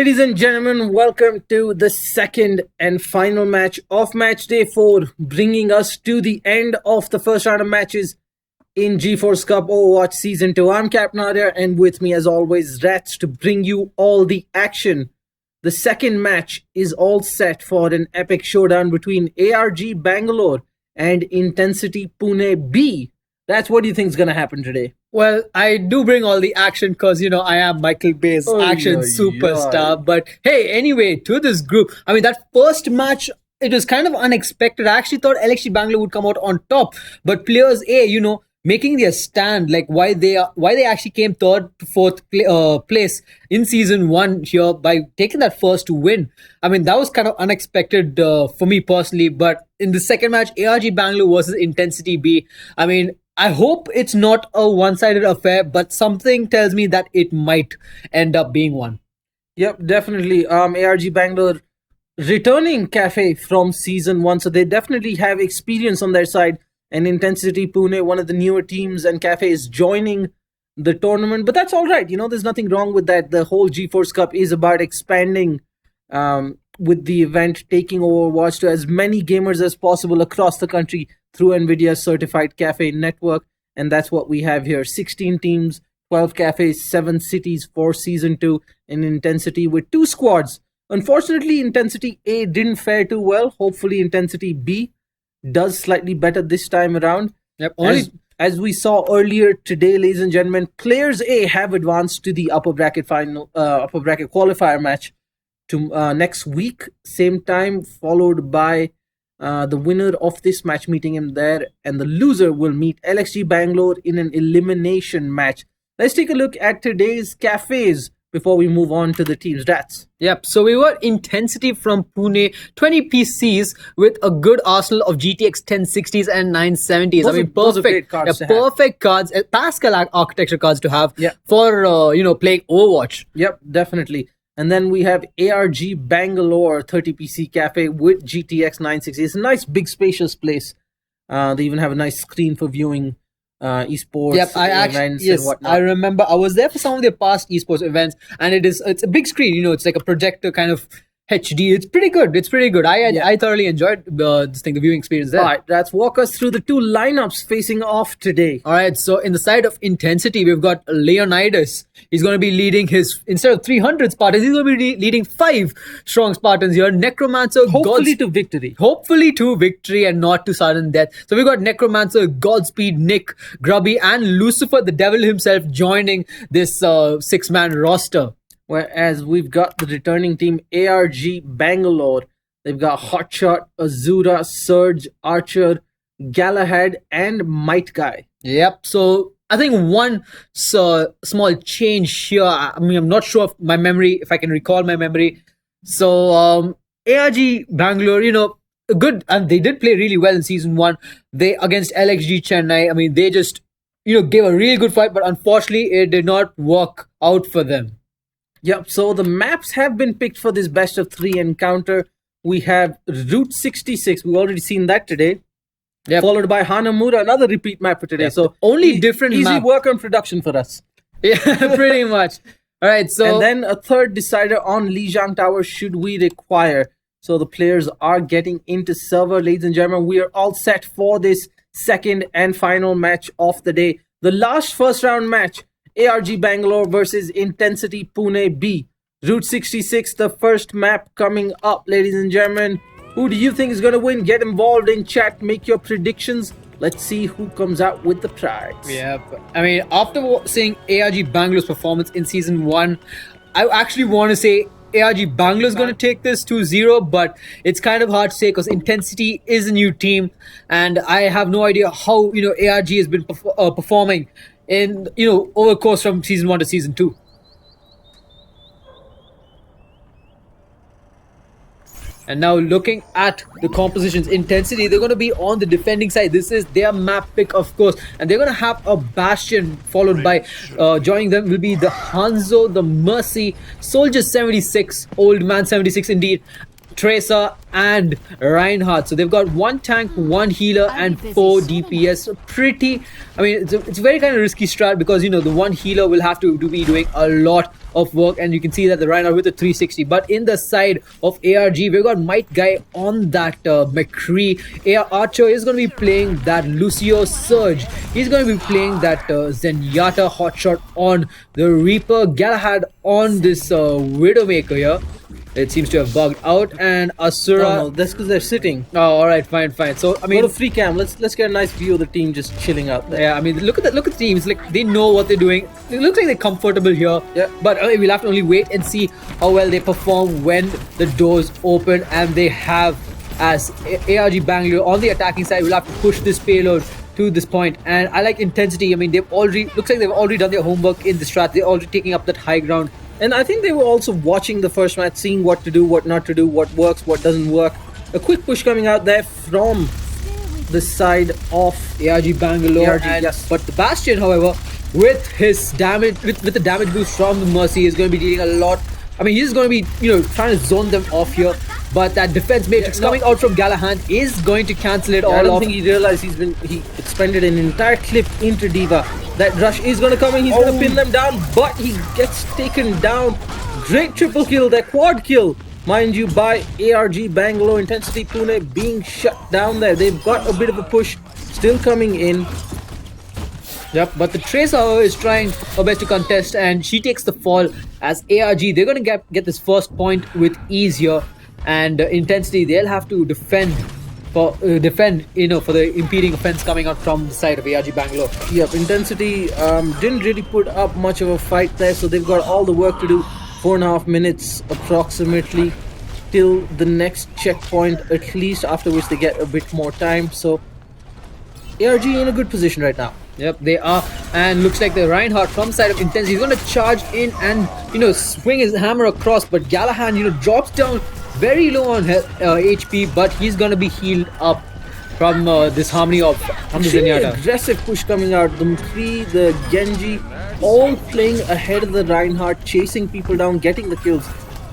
ladies and gentlemen, welcome to the second and final match of match day 4, bringing us to the end of the first round of matches in GeForce Cup Overwatch Season 2. I'm Captain Arya, and with me as always, RatZ, to bring you all the action. The second match is all set for an epic showdown between ARG Bangalore and Intencity Pune B. That's what do you think is going to happen today? Well, I do bring all the action because, I am Michael Bay's action superstar. But hey, anyway, to this group, that first match, it was kind of unexpected. I actually thought LXG Bangalore would come out on top. But players A, making their stand, like why they actually came third to fourth place in season 1 here by taking that first win. That was kind of unexpected for me personally. But in the second match, ARG Bangalore versus Intencity B, I hope it's not a one-sided affair, but something tells me that it might end up being one. Yep, definitely. ARG Bangalore returning Cafe from season 1, so they definitely have experience on their side. And Intencity Pune, one of the newer teams, and Cafe is joining the tournament. But that's all right. There's nothing wrong with that. The whole GeForce Cup is about expanding with the event, taking Overwatch to as many gamers as possible across the country through NVIDIA Certified Cafe network. And that's what we have here. 16 teams, 12 cafes, 7 cities for Season 2 in Intencity with 2 squads. Unfortunately, Intencity A didn't fare too well. Hopefully, Intencity B does slightly better this time around. Yep. As we saw earlier today, ladies and gentlemen, players A have advanced to the upper bracket qualifier match to next week, same time, followed by the winner of this match meeting him there, and the loser will meet LXG Bangalore in an elimination match. Let's take a look at today's cafes before we move on to the team's stats. Yep, so we were Intencity from Pune, 20 PCs with a good arsenal of GTX 1060s and 970s. Those are great cards perfect cards, Pascal architecture cards to have for playing Overwatch. Yep, definitely. And then we have ARG Bangalore 30 PC cafe with GTX 960. It's a nice big spacious place. They even have a nice screen for viewing esports events and whatnot. I remember I was there for some of their past esports events, and it's a big screen, it's like a projector kind of HD. It's pretty good. I thoroughly enjoyed the viewing experience there. All right, let's walk us through the 2 lineups facing off today. All right, so in the side of Intencity, we've got Leonidas. He's going to be leading instead of 300 Spartans, he's going to be leading 5 strong Spartans here. Necromancer, hopefully to victory. Hopefully to victory and not to sudden death. So we've got Necromancer, Godspeed, Nick, Grubby, and Lucifer, the devil himself, joining this 6-man roster. Whereas we've got the returning team ARG Bangalore. They've got Hotshot, Azura, Surge, Archer, Galahad, and Might Guy. Yep. So I think one small change here. I'm not sure if I can recall my memory. So ARG Bangalore, good, and they did play really well in season 1. They against LXG Chennai. They just gave a really good fight, but unfortunately it did not work out for them. Yep, so the maps have been picked for this best of 3 encounter. We have Route 66. We've already seen that today. Yep. Followed by Hanamura, another repeat map for today. Yep. So only different easy map. Work on production for us. Yeah, pretty much. All right, so and then a third decider on Lijiang Tower should we require. So the players are getting into server, ladies and gentlemen. We are all set for this second and final match of the day. The last first round match. ARG Bangalore versus Intencity Pune B. Route 66, the first map coming up, ladies and gentlemen. Who do you think is going to win? Get involved in chat, make your predictions. Let's see who comes out with the prize. Yeah, after seeing ARG Bangalore's performance in season 1, I actually want to say ARG Bangalore is going to take this 2-0, but it's kind of hard to say because Intencity is a new team, and I have no idea how ARG has been performing in over the course from season 1 to season 2. And now looking at the compositions, Intencity, they're going to be on the defending side. This is their map pick, of course. And they're going to have a Bastion followed by, joining them will be the Hanzo, the Mercy, Soldier 76, Old Man 76 indeed, Tracer and Reinhardt. So they've got 1 tank, 1 healer, and 4 DPS. Pretty, I mean, it's a very kind of risky strat because the 1 healer will have to be doing a lot of work, and you can see that the Reinhardt with a 360. But in the side of ARG, we've got Might Guy on that McCree. Archer is going to be playing that Lucio Surge. He's going to be playing that Zenyatta hotshot on the Reaper. Galahad on this Widowmaker here. It seems to have bugged out, and Asura. No, that's because they're sitting. Oh, all right, fine. So I mean, go to free cam. Let's get a nice view of the team just chilling out there. Yeah, I mean, look at the team. It's like they know what they're doing. It looks like they're comfortable here. Yeah. But we'll have to only wait and see how well they perform when the doors open, and they have as ARG Bangalore on the attacking side. We'll have to push this payload to this point, and I like Intensity. I mean, looks like they've already done their homework in the strat. They're already taking up that high ground. And I think they were also watching the first match, seeing what to do, what not to do, what works, what doesn't work. A quick push coming out there from the side of ARG Bangalore. ARG, yes. But the Bastion, however, with his damage, with the damage boost from the Mercy, is going to be dealing a lot. I mean, he's going to be, trying to zone them off here. But that defense matrix coming out from Galahad is going to cancel it all off. I don't think he realized he expended an entire clip into D.Va. That rush is going to come in. He's going to pin them down, but he gets taken down. Great triple kill, that quad kill, mind you, by ARG Bangalore. Intensity Pune being shut down there. They've got a bit of a push still coming in. Yep, but the Tracer is trying her best to contest, and she takes the fall as ARG. They're going to get this first point with ease here. And Intensity, they'll have to defend for the impeding offense coming out from the side of ARG Bangalore. Yep, Intensity didn't really put up much of a fight there, so they've got all the work to do. 4.5 minutes approximately till the next checkpoint, at least, after which they get a bit more time. So ARG in a good position right now. Yep, they are, and looks like the Reinhardt from side of Intensity is going to charge in and swing his hammer across, but Galahad drops down very low on HP, but he's going to be healed up from this harmony of Zenyatta. Aggressive push coming out. The McCree, the Genji, all playing ahead of the Reinhardt, chasing people down, getting the kills.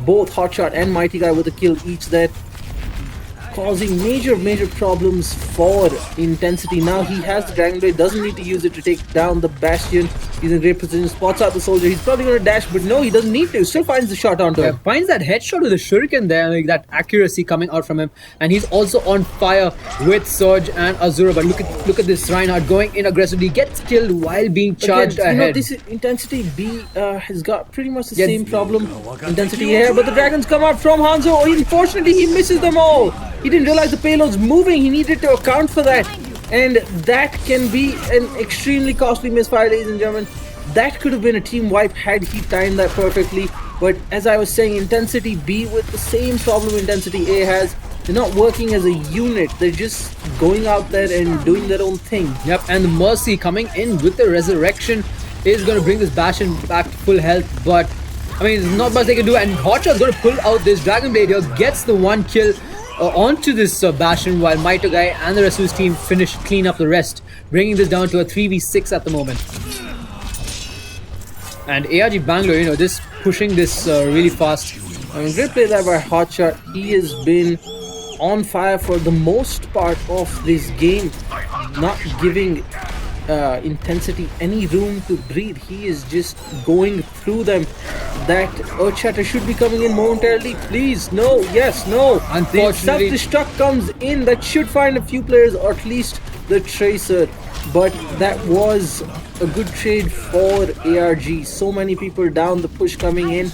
Both Hotshot and Mighty Guy with a kill each there, causing major problems for Intensity. Now he has the Dragon Blade, doesn't need to use it to take down the Bastion. He's in great position, spots out the soldier. He's probably going to dash, but no, he doesn't need to. Still finds the shot onto him. Finds that headshot with a shuriken there, like that accuracy coming out from him. And he's also on fire with Surge and Azura. But look at this Reinhardt going in aggressively, gets killed while being charged ahead. This is Intensity B has got pretty much the same problem. Intensity here, but the dragons come out from Hanzo. Unfortunately, he misses them all. He didn't realize the payload's moving. He needed to account for that. And that can be an extremely costly misfire, ladies and gentlemen. That could have been a team wipe had he timed that perfectly. But as I was saying, Intensity B with the same problem Intensity A has. They're not working as a unit. They're just going out there and doing their own thing. Yep, and the Mercy coming in with the Resurrection is going to bring this Bastion back to full health. But, I mean, there's not much they can do. And Hotshot's going to pull out this Dragon Blade here, gets the 1 kill onto this Bastion, while Mighty Guy and the rest of his team clean up the rest, bringing this down to a 3v6 at the moment. And ARG Bangalore, just pushing this really fast. I mean, great play there by Hotshot. He has been on fire for the most part of this game, not giving Intensity any room to breathe. He is just going through them. That Earthshatter should be coming in momentarily. Please, no, yes, no. Unfortunately, the self-destruct comes in. That should find a few players, or at least the Tracer. But that was a good trade for ARG. So many people down, the push coming in.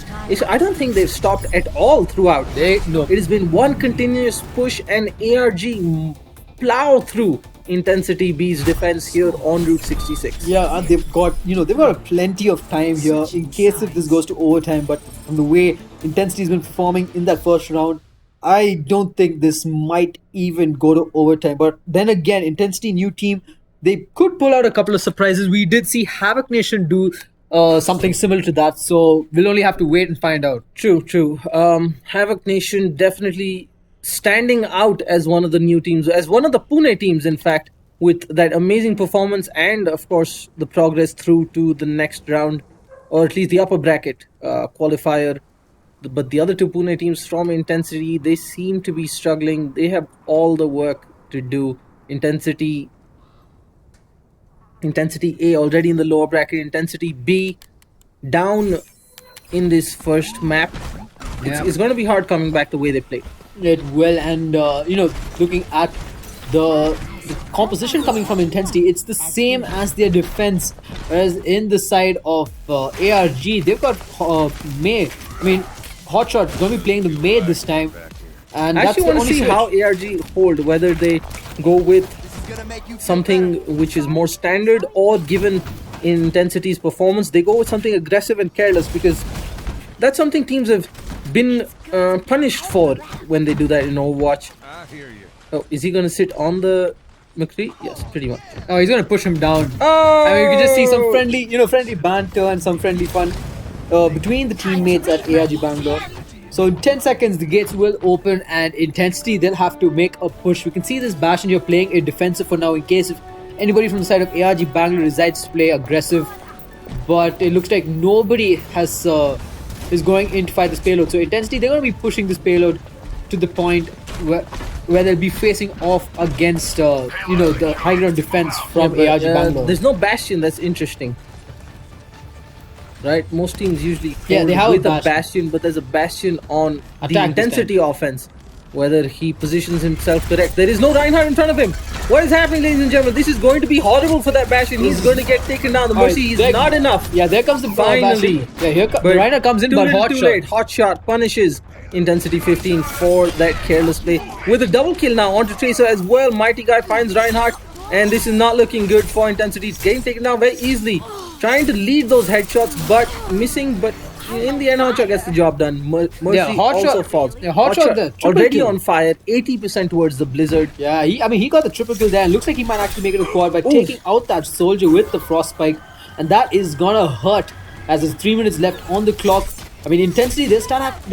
I don't think they've stopped at all throughout. No, it has been one continuous push, and ARG plow through Intensity B's defense here on Route 66. Yeah, and they've got plenty of time here in case if this goes to overtime. But from the way Intensity's been performing in that first round, I don't think this might even go to overtime. But then again, Intensity new team, they could pull out a couple of surprises. We did see Havoc Nation do something similar to that, so we'll only have to wait and find out. True. Havoc Nation definitely standing out as one of the new teams, as one of the Pune teams, in fact, with that amazing performance and, of course, the progress through to the next round, or at least the upper bracket qualifier but the other two Pune teams from Intensity, they seem to be struggling. They have all the work to do. Intensity A already in the lower bracket. Intensity B down in this first map. It's going to be hard coming back the way they played. It will, and looking at the composition coming from Intensity, it's the same as their defense. Whereas in the side of ARG, they've got May. I mean, Hotshot going to be playing the May this time. And I actually want to see how ARG hold, whether they go with something which is more standard, or given Intensity's performance, they go with something aggressive and careless, because that's something teams have been punished for when they do that in Overwatch. Oh, is he going to sit on the McCree? Yes, pretty much. Oh, he's going to push him down. Oh! I mean, you can just see some friendly banter and some friendly fun between the teammates at ARG Bangalore. So in 10 seconds, the gates will open, and Intensity, they'll have to make a push. We can see this Bastion here playing a defensive for now in case if anybody from the side of ARG Bangalore decides to play aggressive. But it looks like nobody has is going in to fight this payload. So Intensity, they're going to be pushing this payload to the point where they'll be facing off against the high ground defense from ARG Bangalore. There's no Bastion. That's interesting. Right, most teams usually play they have with a a Bastion, but there's a Bastion on the Attack Intensity offense. Whether he positions himself correct. There is no Reinhardt in front of him. What is happening, ladies and gentlemen? This is going to be horrible for that Bastion. He's going to get taken down. The Mercy is not enough. Yeah, there comes the finally. Bastion. Yeah, here the Reinhardt comes in, but Hotshot. Hotshot punishes Intensity 15 for that careless play. With a double kill now onto Tracer as well. Mighty Guy finds Reinhardt, and this is not looking good for Intensity. It's getting taken down very easily. Trying to lead those headshots, but missing. But in the end, Hotshot gets the job done. Mercy also falls. Yeah, Hotshot already kill. on fire. 80% towards the Blizzard. Yeah, he got the triple kill there. And looks like he might actually make it a quad by taking out that soldier with the frost spike, and that is gonna hurt. As there's 3 minutes left on the clock. I mean, Intensity, they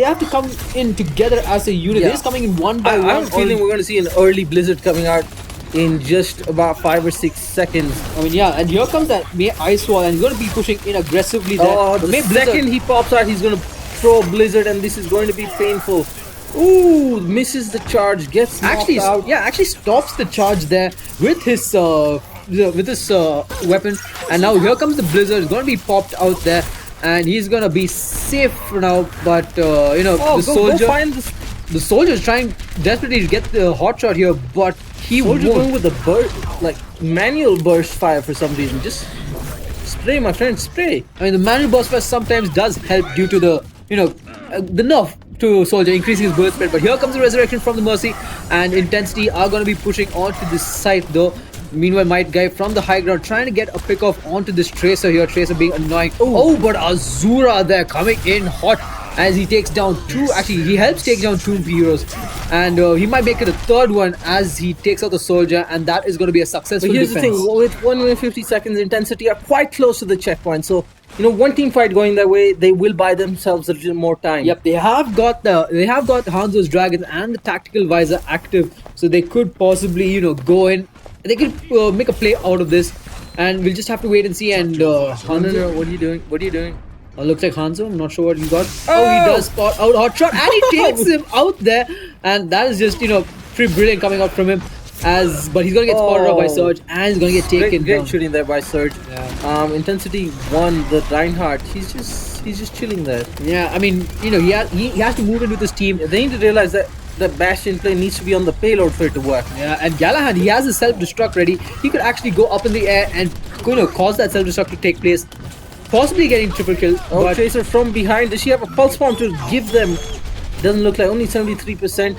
have to come in together as a unit. They're just coming in one by one. I have a feeling we're going to see an early Blizzard coming out in just about 5 or 6 seconds. I mean, yeah, and here comes that May Ice Wall, and he's going to be pushing in aggressively there. Oh, the second he pops out, he's going to throw Blizzard, and this is going to be painful. Ooh, misses the charge, gets knocked out. Yeah, actually stops the charge there with his weapon, and now here comes the Blizzard. It's going to be popped out there, and he's going to be safe for now. But the soldier is trying desperately to get the hot shot here, but he won't. Going with the burst, like manual burst fire for some reason. Just spray, my friend, spray. I mean, the manual burst fire sometimes does help due to the the nerf to soldier, increasing his bullet spread. But here comes the resurrection from the Mercy, and Intensity are going to be pushing onto this site though. Meanwhile, Might Guy from the high ground trying to get a pick off onto this Tracer here. Tracer being annoying. Oh, but Azura there coming in hot as he takes down two. Actually, he helps take down two heroes, and he might make it a third one as he takes out the soldier, and that is going to be a successful defense. But here's the thing: with 1 minute 50 seconds, Intensity are quite close to the checkpoint. So one team fight going their way, they will buy themselves a little more time. Yep, they have got Hanzo's Dragons and the Tactical Visor active, so they could possibly go in. They could make a play out of this, and we'll just have to wait and see. And Hanzo, no, what are you doing? What are you doing? Looks like Hanzo. I'm not sure what he got. Oh, he does spot out Hotshot, and he takes him out there, and that is just pretty brilliant coming out from him. But he's gonna get spotted out by Surge, and he's gonna get taken down. Great shooting there by Surge. Yeah. Intensity won the Reinhardt. He's just chilling there. Yeah, I mean, he has to move in with his team. They need to realize that the Bastion play needs to be on the payload for it to work. Yeah, and Galahad, he has his self-destruct ready. He could actually go up in the air and cause that self-destruct to take place, possibly getting triple kill. Oh, Tracer from behind. Does she have a pulse bomb to give them? Doesn't look like, only 73%.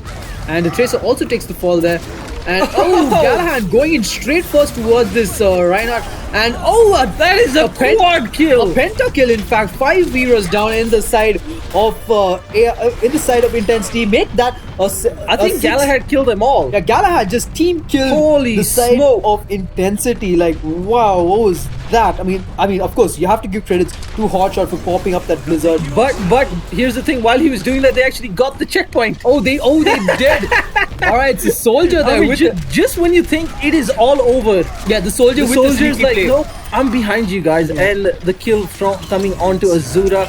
And the Tracer also takes the fall there. And Galahad going in straight first towards this Reinhardt. And that is a quad kill. A pentakill, in fact. 5 heroes down in the side of Intensity. Make that I think Galahad killed them all. Yeah, Galahad just team killed the side of Intensity. Like, wow, what was that? I mean, of course, you have to give credits to Hotshot for popping up that Blizzard. But here's the thing: while he was doing that, they actually got the checkpoint. They did. All right, it's a soldier there. Just when you think it is all over, the soldier's like, nope, I'm behind you guys, and the kill from coming onto Azura.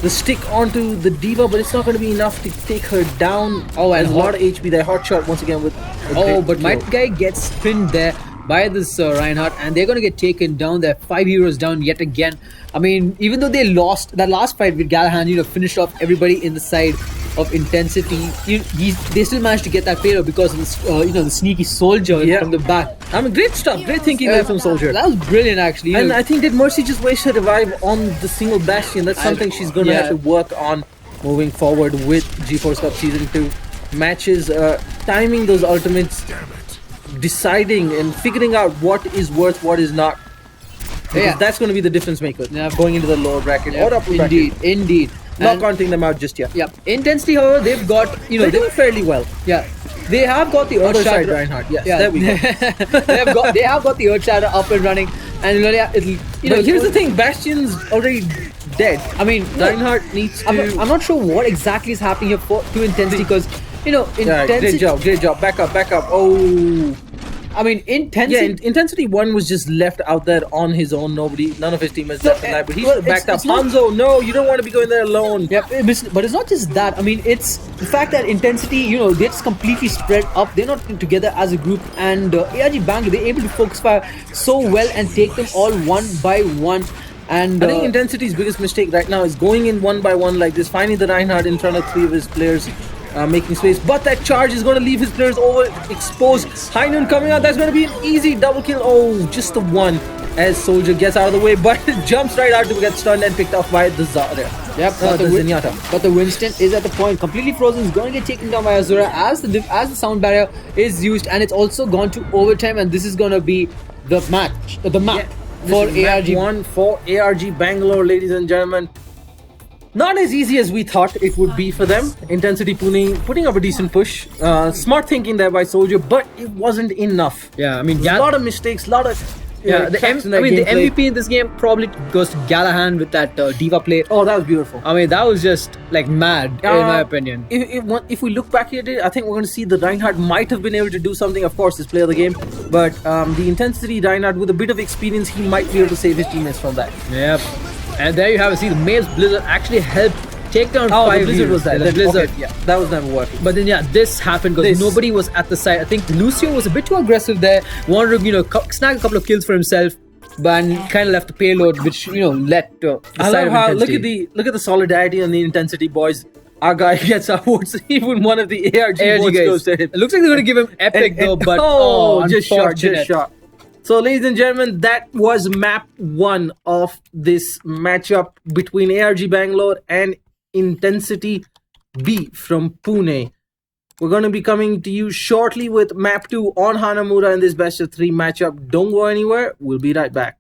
the stick onto the Diva, but it's not going to be enough to take her down. Oh, and a lot of HP there. Hot shot once again with. Oh, but my guy gets pinned there by this Reinhardt, and they're going to get taken down. They're 5 heroes down yet again. I mean, even though they lost that last fight with Galahan, finished off everybody in the side of Intensity, they still managed to get that payload because of this, the sneaky Soldier from the back. I mean, great stuff, great thinking there from Soldier. That was brilliant, actually. And I think did Mercy just waste her revive on the single Bastion? That's something she's going to have to work on moving forward with GeForce Cup Season 2 matches, timing those ultimates, deciding and figuring out what is worth, what is not. Because that's going to be the difference maker going into the lower bracket or upper bracket. Indeed. Not counting them out just yet. Yeah. Intensity, however, they've got, they're doing fairly well. Yeah. They have got the other side, Reinhardt. Yes, there we go. they have got the Earth Shatter up and running, and here's the thing: Bastion's already dead. I mean, Reinhardt needs to. I'm not sure what exactly is happening here to Intensity, because Intensity. Great job. Back up. Oh. I mean, Intensity 1 was just left out there on his own. None of his teammates left alive, but he's backed up. Hanzo, no, you don't want to be going there alone. Yeah, but it's not just that. I mean, it's the fact that Intensity, they're just completely spread up. They're not together as a group, and ARG Bangalore, they're able to focus fire so well and take them all one by one. And I think Intensity's biggest mistake right now is going in one by one like this, finding the Reinhardt in front of 3 of his players. Making space, but that charge is going to leave his players overexposed. Heinun coming out, that's going to be an easy double kill. Oh, just the one as Soldier gets out of the way, but jumps right out to get stunned and picked off by the Zarya. Yep, the Zenyatta. But the Winston is at the point, completely frozen. He's going to get taken down by Azura as the sound barrier is used, and it's also gone to overtime, and this is going to be the map for ARG. Map 1 for ARG Bangalore, ladies and gentlemen. Not as easy as we thought it would be for them. Intensity Pune putting up a decent push. Smart thinking there by Soldier, but it wasn't enough. Yeah, I mean, a lot of mistakes, a lot of the MVP in this game probably goes to Galahan with that Diva play. Oh, that was beautiful. I mean, that was just like mad in my opinion. If we look back at it, I think we're going to see the Reinhardt might have been able to do something. Of course, this player of the game, but the Intensity Reinhardt with a bit of experience, he might be able to save his teammates from that. Yep. And there you have it. See, the Maze Blizzard actually helped take down 5 the Blizzard was there. The Blizzard. Okay, that was never working. But then, this happened because nobody was at the side. I think Lucio was a bit too aggressive there. Wanted to, snag a couple of kills for himself, but kind of left the payload, which, led to the side of Intensity. Look at the solidarity on the Intensity boys. Our guy gets upwards. Even one of the ARG boys goes to him. It looks like they're going to give him epic though, but just shot. So, ladies and gentlemen, that was map 1 of this matchup between ARG Bangalore and Intensity B from Pune. We're going to be coming to you shortly with map 2 on Hanamura in this best of 3 matchup. Don't go anywhere. We'll be right back.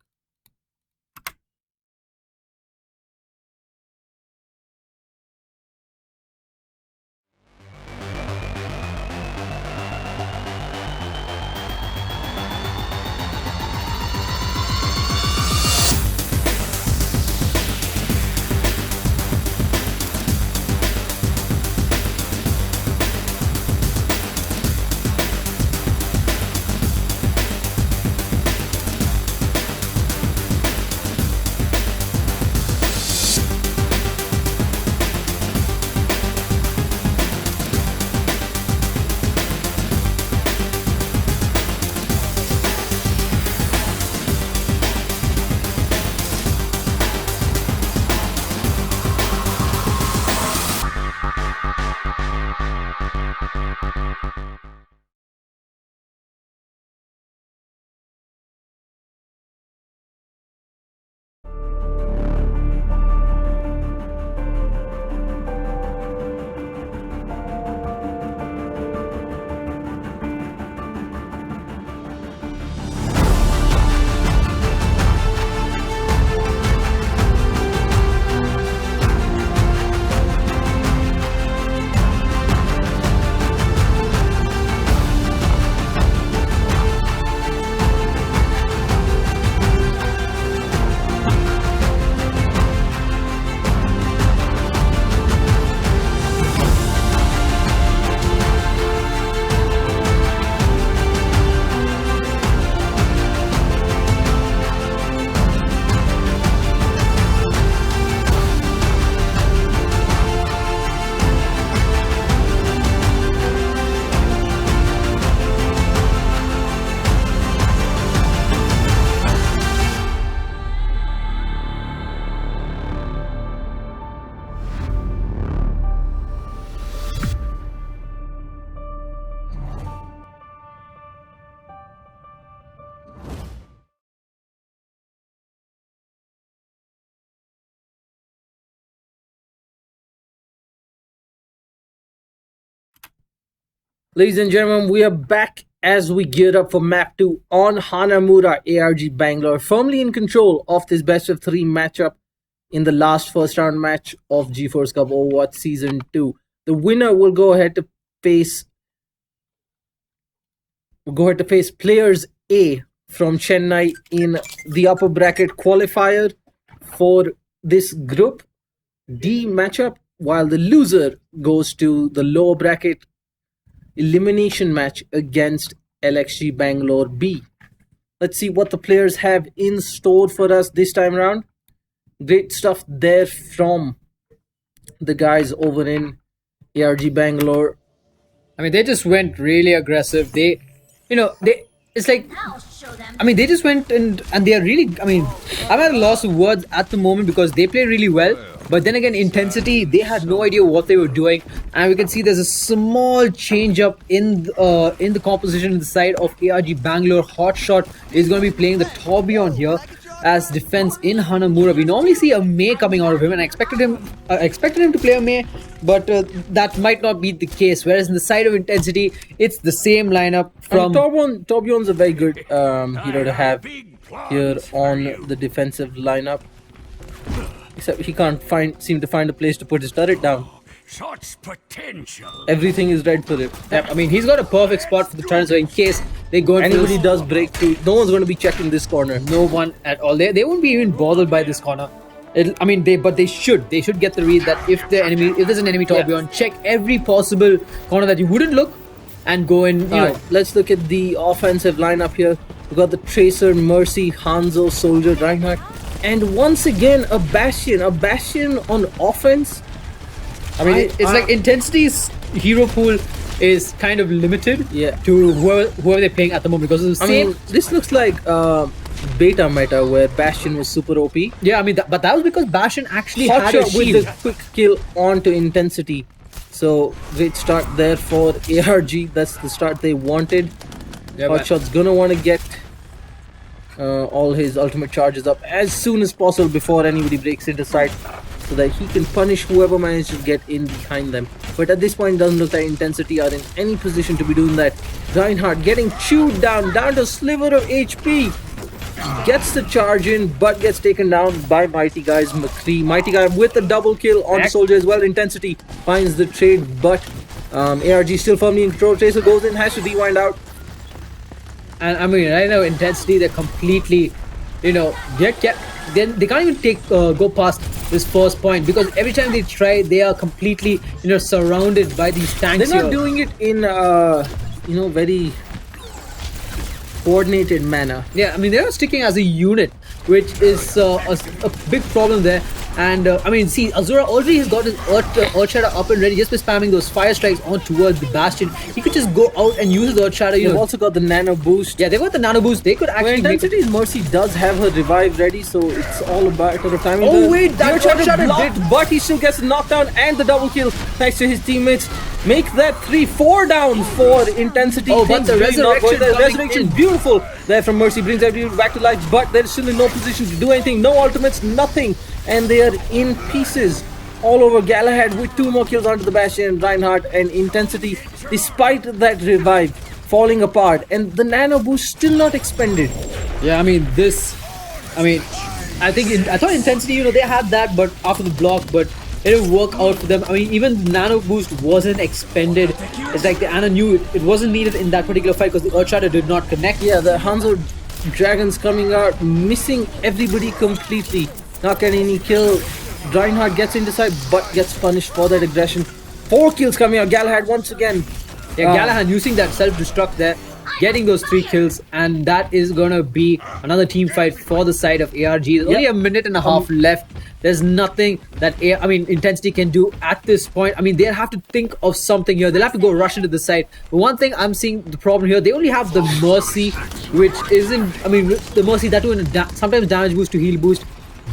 Ladies and gentlemen, we are back as we gear up for map 2 on Hanamura. ARG Bangalore firmly in control of this best of 3 matchup in the last first round match of GeForce Cup Overwatch Season 2. The winner will go ahead to face players A from Chennai in the upper bracket qualifier for this group D matchup, while the loser goes to the lower bracket elimination match against LXG Bangalore B. Let's see what the players have in store for us this time around. Great stuff there from the guys over in ARG Bangalore. I mean, they just went really aggressive. They just went and they are really, I'm at a loss of words at the moment because they play really well. But then again, Intensity, they had no idea what they were doing. And we can see there's a small change up in the composition in the side of ARG Bangalore. Hotshot is going to be playing the Tourbillon here as defense in Hanamura. We normally see a May coming out of him, and I expected him to play a May, but that might not be the case. Whereas in the side of Intensity, it's the same lineup from Tourbillon's a very good hero to have here on the defensive lineup. Except he can't seem to find a place to put his turret down. Such potential. Everything is red for him. Yeah, I mean, he's got a perfect spot for the turret, so in case they go into anybody does break through, no one's going to be checking this corner. No one at all. They won't be even bothered by this corner. They should get the read that if there's an enemy Tourbillon, check every possible corner that you wouldn't look and go in. Let's look at the offensive lineup here. We've got the Tracer, Mercy, Hanzo, Soldier, Reinhardt, and once again a Bastion on offense. I mean, it's like Intensity's hero pool is kind of limited to whoever they're playing at the moment because of the same. This looks like beta meta where Bastion was super OP. Yeah, but that was because Bastion actually had a shield. With the quick kill onto Intensity. So great start there for ARG. That's the start they wanted. Yeah, Hotshot's gonna want to get all his ultimate charges up as soon as possible before anybody breaks into sight, so that he can punish whoever manages to get in behind them. But at this point, it doesn't look like Intensity are in any position to be doing that. Reinhardt getting chewed down to a sliver of HP. Gets the charge in, but gets taken down by Mighty Guy's McCree. Mighty Guy with the double kill on Soldier as well. Intensity finds the trade, but ARG still firmly in control. Tracer goes in, has to rewind out. And I mean, right now, Intensity, they're completely, they can't even go past this first point because every time they try, they are completely, surrounded by these tanks. They're not doing it in, very coordinated manner. Yeah, I mean, they're not sticking as a unit, which is a big problem there. And see, Azura already has got his Earth Shatter up and ready just by spamming those fire strikes on towards the Bastion. He could just go out and use the Earth Shatter. They've also got the nano boost. Yeah, they've got the nano boost. They could actually. Intensity's Mercy does have her revive ready, so it's all about the timing. Oh wait, that Earth Shatter blocked, but he still gets the knockdown and the double kill thanks to his teammates. Make that 3-4 down for Intensity. Oh, but the resurrection, beautiful there from Mercy, brings everybody back to life, but they're still in no position to do anything. No ultimates, nothing. And they are in pieces all over. Galahad with 2 more kills onto the Bastion, and Reinhardt and Intensity, despite that revive, falling apart. And the nano boost still not expended. Yeah, I thought Intensity, they had that, but after the block, but it didn't work out for them. I mean, even the nano boost wasn't expended. It's like the Anna knew it wasn't needed in that particular fight because the Earth Shatter did not connect. Yeah, the Hanzo Dragons coming out, missing everybody completely. Not getting any kill. Reinhardt gets into sight but gets punished for that aggression. 4 kills coming out. Galahad once again. Yeah, Galahad using that self-destruct there, getting those 3 kills, and that is gonna be another team fight for the side of ARG. There's only a minute and a half left. There's nothing that Intensity can do at this point. I mean, they'll have to think of something here. They'll have to go rush into the side. But one thing I'm seeing the problem here, they only have the Mercy, which isn't, the Mercy that too, sometimes damage boost to heal boost.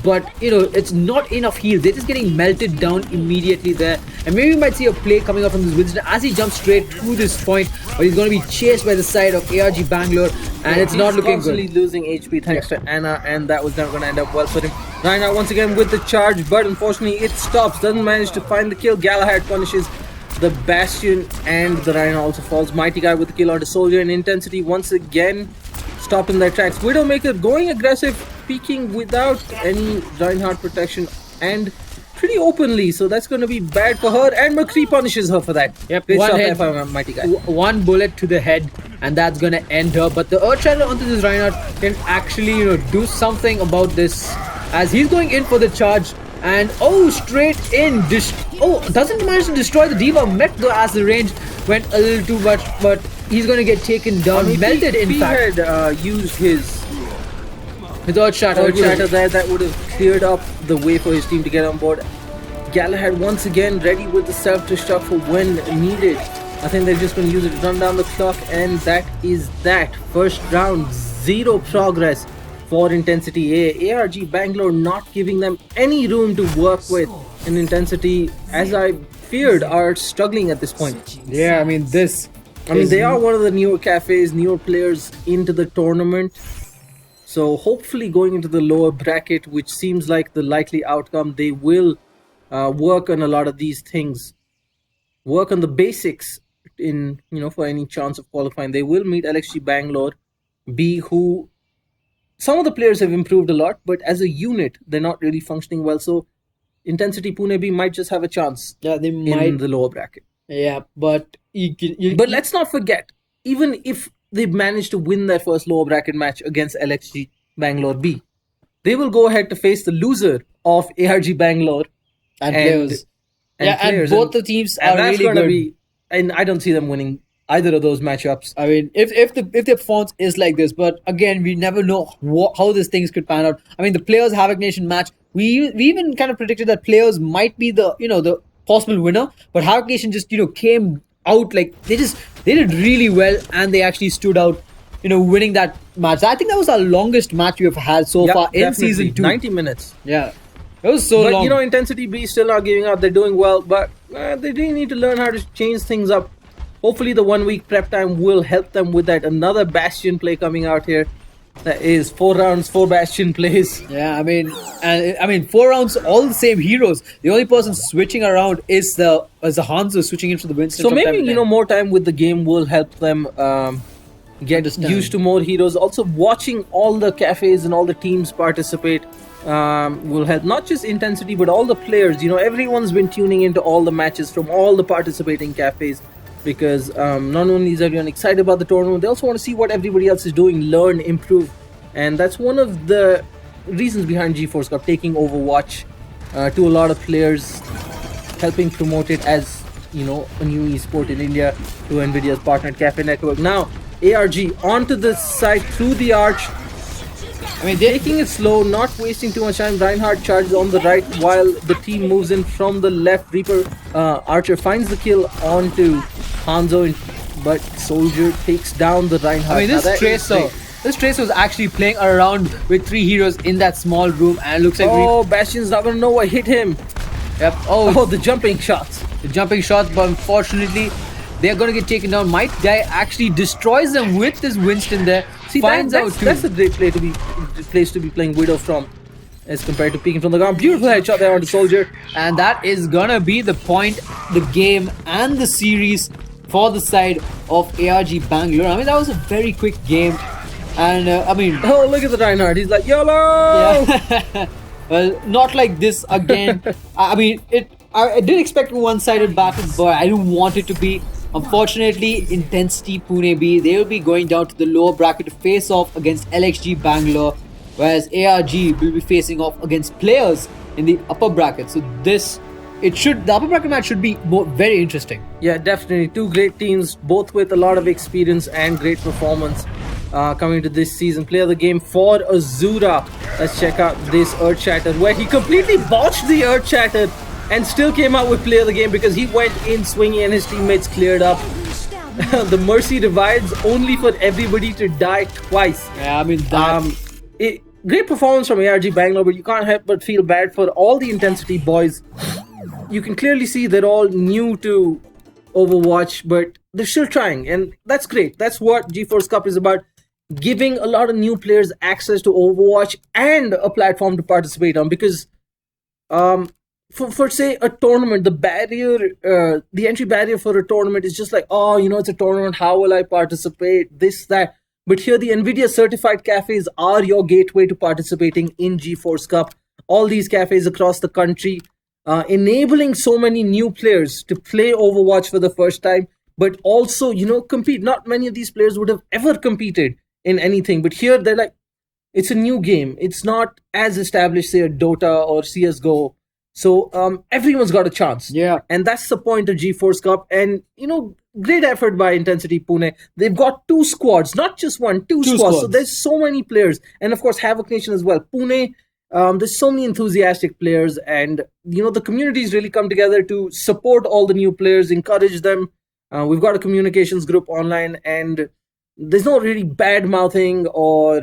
But it's not enough heal. They're just getting melted down immediately there. And maybe we might see a play coming up from this Winston as he jumps straight to this point, but he's going to be chased by the side of ARG Bangalore, and it's not looking good. He's losing HP thanks to Anna, and that was never going to end up well for him. Reinhardt once again with the charge, but unfortunately it stops. Doesn't manage to find the kill. Galahad punishes The Bastion and the Rhino also falls. Mighty Guy with the kill onto Soldier, and Intensity once again stopped in their tracks. Widowmaker going aggressive, peeking without any Reinhardt protection and pretty openly, so that's going to be bad for her, and McCree punishes her for that. Yep, Great one shot hit. there for Mighty Guy. One bullet to the head, and that's gonna end her. But the Earthshatter onto this Reinhardt can actually, do something about this, as he's going in for the charge. And straight in. Doesn't manage to destroy the Diva. Met though, as the range went a little too much, but he's gonna get taken down, melted. In fact, he had used his Earthshatter there, that would have cleared up the way for his team to get on board. Galahad once again ready with the self-destruct for when needed. I think they're just going to use it to run down the clock, and that is that. First round, 0 progress for Intensity A. ARG Bangalore not giving them any room to work with. And Intensity, as I feared, are struggling at this point. Yeah, I mean they are one of the newer cafes, newer players into the tournament. So hopefully going into the lower bracket, which seems like the likely outcome, they will work on a lot of these things. Work on the basics in, for any chance of qualifying. They will meet LXG Bangalore B, who some of the players have improved a lot, but as a unit, they're not really functioning well. So Intensity Pune B might just have a chance in the lower bracket. Yeah, but But let's not forget, even if they manage to win their first lower bracket match against LXG Bangalore B, they will go ahead to face the loser of ARG Bangalore and players. And both the teams are really good. And I don't see them winning either of those matchups. I mean, if the performance is like this, but again, we never know how these things could pan out. I mean, the Players Havoc Nation match, we even kind of predicted that Players might be the possible winner, but Havoc Nation just came out like they did really well, and they actually stood out, winning that match. I think that was our longest match we have had so far in season 2. 90 minutes. Yeah. It was so long. But Intensity B still not giving up. They're doing well, but they really need to learn how to change things up. Hopefully the 1 week prep time will help them with that. Another Bastion play coming out here. That is 4 rounds, 4 Bastion plays. Yeah, I mean 4 rounds, all the same heroes. The only person switching around is the Hanzo switching into the Winston. So maybe more time with the game will help them get used to more heroes. Also, watching all the cafes and all the teams participate will help. Not just Intensity, but all the players. Everyone's been tuning into all the matches from all the participating cafes, because not only is everyone excited about the tournament, they also want to see what everybody else is doing, learn, improve. And that's one of the reasons behind GeForce Cup, taking Overwatch to a lot of players, helping promote it as a new esport in India to NVIDIA's partnered cafe network. Now ARG onto the side through the arch. I mean, taking it slow, not wasting too much time. Reinhardt charges on the right while the team moves in from the left. Reaper Archer finds the kill onto Hanzo, but Soldier takes down the Reinhardt. I mean, this Tracer was actually playing around with 3 heroes in that small room, and it looks like Bastion's not gonna know what hit him. Yep. The jumping shots. But unfortunately, they're gonna get taken down. Might Die actually destroys them with this Winston there. See, that's a great place to be playing Widow from, as compared to peeking from the ground. Beautiful headshot there on the Soldier. And that is gonna be the point, the game, and the series for the side of ARG Bangalore. I mean, that was a very quick game. And look at the Reinhardt. He's like, YOLO! Yeah. Well, not like this again. I did expect a one-sided battle, but I didn't want it to be. Unfortunately, Intensity Pune B, they will be going down to the lower bracket to face off against LXG Bangalore, whereas ARG will be facing off against players in the upper bracket. So the upper bracket match should be very interesting. Yeah, definitely. 2 great teams, both with a lot of experience and great performance coming to this season. Play of the game for Azura. Let's check out this Earthshatter, where he completely botched the Earthshatter and still came out with play of the game because he went in swinging and his teammates cleared up. The Mercy divides only for everybody to die twice. Yeah, I mean, great performance from ARG Bangalore, but you can't help but feel bad for all the Intensity boys. You can clearly see they're all new to Overwatch, but they're still trying, and that's great. That's what GeForce Cup is about, giving a lot of new players access to Overwatch and a platform to participate on, because for say a tournament, the entry barrier for a tournament is just like, oh, it's a tournament. How will I participate? This, that. But here, the NVIDIA certified cafes are your gateway to participating in GeForce Cup. All these cafes across the country, enabling so many new players to play Overwatch for the first time, but also, compete. Not many of these players would have ever competed in anything, but here they're like, it's a new game. It's not as established, say, a Dota or CSGO. So everyone's got a chance. Yeah. And that's the point of GeForce Cup. And, great effort by Intencity Pune. They've got 2 squads, not just one, two squads. So there's so many players. And of course, Havoc Nation as well. Pune, there's so many enthusiastic players. And, the community's really come together to support all the new players, encourage them. We've got a communications group online, and there's no really bad mouthing or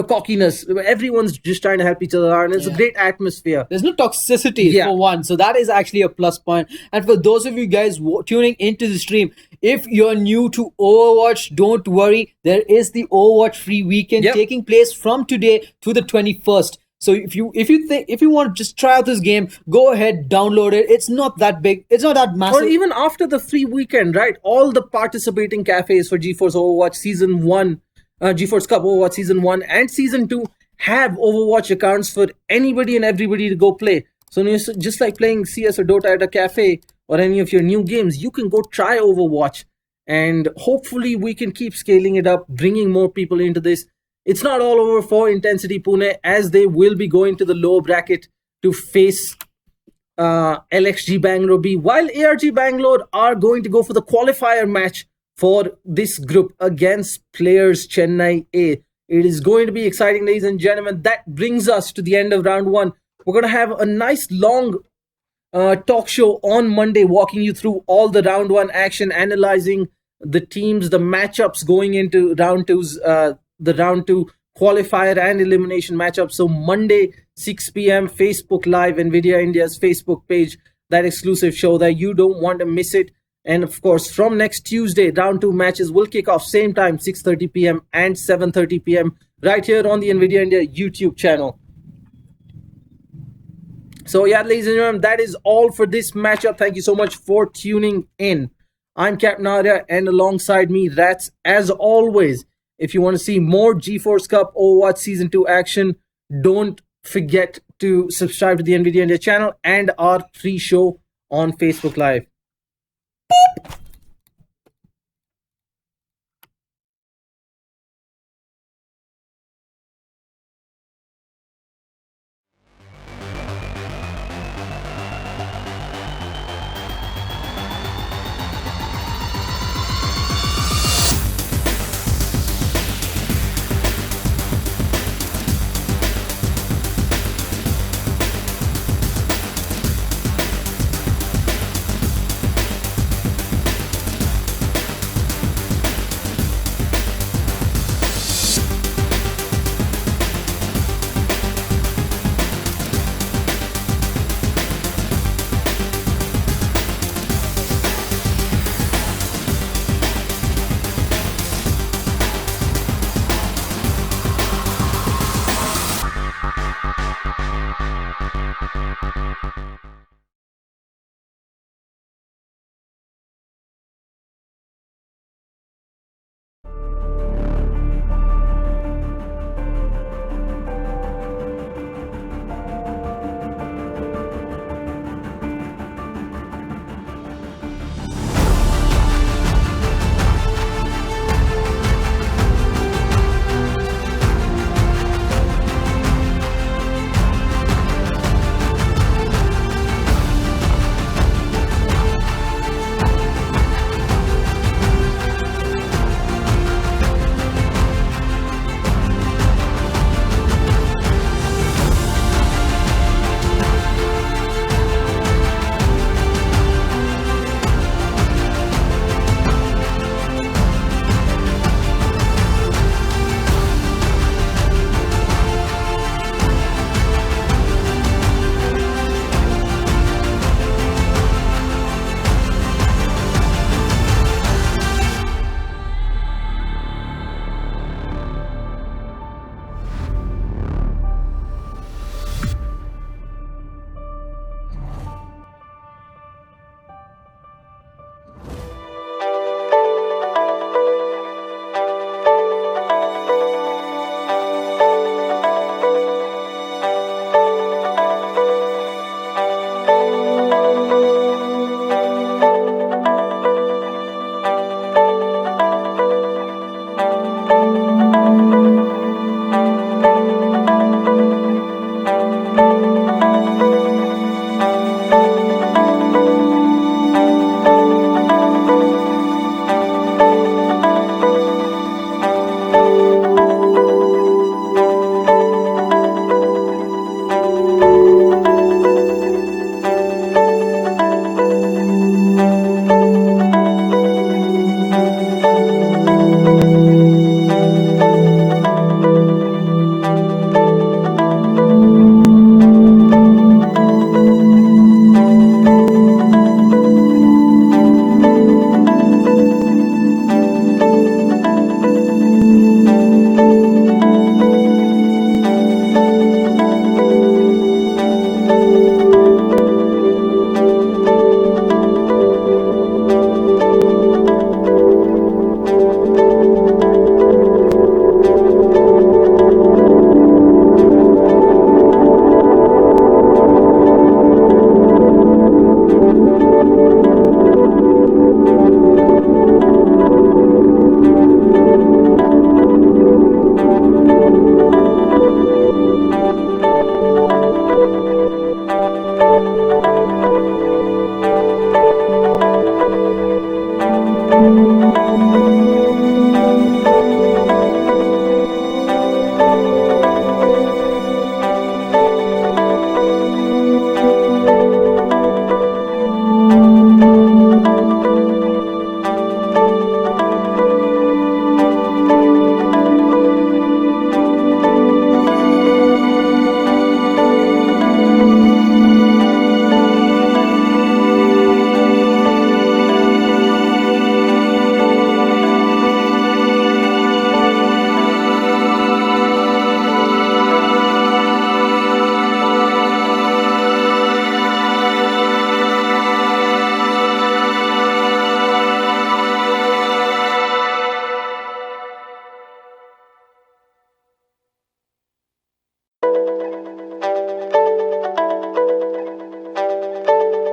cockiness. Everyone's just trying to help each other out, and it's a great atmosphere. There's no toxicity for one, so that is actually a plus point. And for those of you guys tuning into the stream, if you're new to Overwatch, don't worry. There is the Overwatch free weekend taking place from today to the 21st. So if you want to just try out this game, go ahead, download it. It's not that big. It's not that massive. Or even after the free weekend, right? All the participating cafes for GeForce Overwatch Season 1, GeForce Cup Overwatch Season 1 and Season 2 have Overwatch accounts for anybody and everybody to go play. So just like playing CS or Dota at a cafe or any of your new games, you can go try Overwatch. And hopefully we can keep scaling it up, bringing more people into this. It's not all over for Intencity Pune, as they will be going to the lower bracket to face LXG Bangalore B, while ARG Bangalore are going to go for the qualifier match for this group against Players Chennai A. It is going to be exciting, ladies and gentlemen. That brings us to the end of round 1. We're going to have a nice long talk show on Monday, walking you through all the round 1 action, analyzing the teams, the matchups going into round 2's the round 2 qualifier and elimination matchup. So Monday, 6 p.m, Facebook Live, NVIDIA India's Facebook page, that exclusive show that you don't want to miss it. And of course, from next Tuesday, round 2 matches will kick off same time, 6:30 p.m. and 7:30 p.m. right here on the NVIDIA India YouTube channel. So yeah, ladies and gentlemen, that is all for this matchup. Thank you so much for tuning in. I'm Captain Arya, and alongside me, RatZ, as always. If you want to see more GeForce Cup Overwatch Season 2 action, don't forget to subscribe to the NVIDIA India channel and our free show on Facebook Live. Beep.